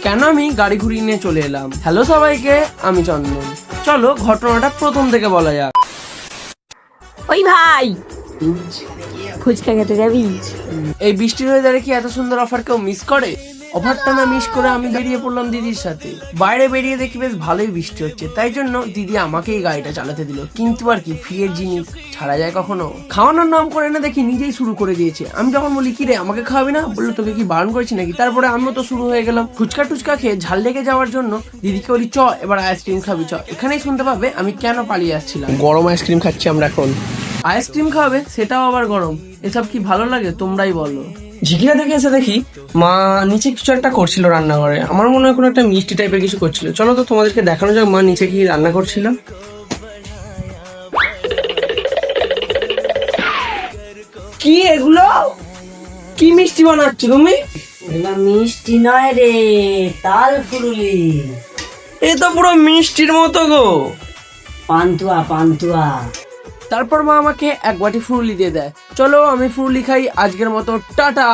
কেন আমি গাড়ি ঘুরিয়ে নিয়ে চলে এলাম। হ্যালো সবাইকে, আমি চন্দন। চলো ঘটনাটা প্রথম থেকে বলা যাক। ওই ভাই, ফুচকা খেতে যাবি? এই বৃষ্টির ওয়েদারে কি এত সুন্দর অফার কেউ মিস করে? অফারটা না মিস করে আমি বেরিয়ে পড়লাম দিদির সাথে। বাইরে বেরিয়ে দেখি বেশ ভালোই বৃষ্টি হচ্ছে, তাই জন্য দিদি আমাকে এই গাড়িটা চালাতে দিল। কিন্তু আর কি, ফ্রিয়ের জিনিস ছাড়া যায় কখনো? খাওয়ানোর নাম করে না দেখি নিজেই শুরু করে দিয়েছে। আমি যখন বলি কি রে আমাকে খাওয়াবি না, বললো তোকে কি বারণ করেছি নাকি? তারপরে আমিও তো শুরু হয়ে গেলাম ফুচকা টুচকা খেয়ে ঝাল লেগে যাওয়ার জন্য। দিদিকে বলি চ এবার আইসক্রিম খাবি, চ। এখানেই শুনতে পাবে আমি কেন পালিয়ে আসছিলাম। গরম আইসক্রিম খাচ্ছি আমরা এখন। আইসক্রিম খাবে, সেটাও আবার গরম। এসব কি ভালো লাগে তোমরাই বলো। ঝিকিরা থেকে এসে দেখি মা নিচে কিছু একটা করছিল রান্নাঘরে। আমার মনে হয় কোনো একটা মিষ্টি টাইপের কিছু করছিল। চলো তো তোমাদেরকে দেখানো যাক মা নিচে কি রান্না করছিল। কি এগুলো? কি মিষ্টি বানাচ্ছ তুমি? এগুলো মিষ্টি নয় রে, তাল ফুরুলি। এ তো পুরো মিষ্টির মতো গো। পান্তুয়া পান্তুয়া। তারপর মা আমাকে এক বাটি ফুরুলি দিয়ে দেয়। চলো আমি ফুরুলি খাই আজকের মতো, টাটা।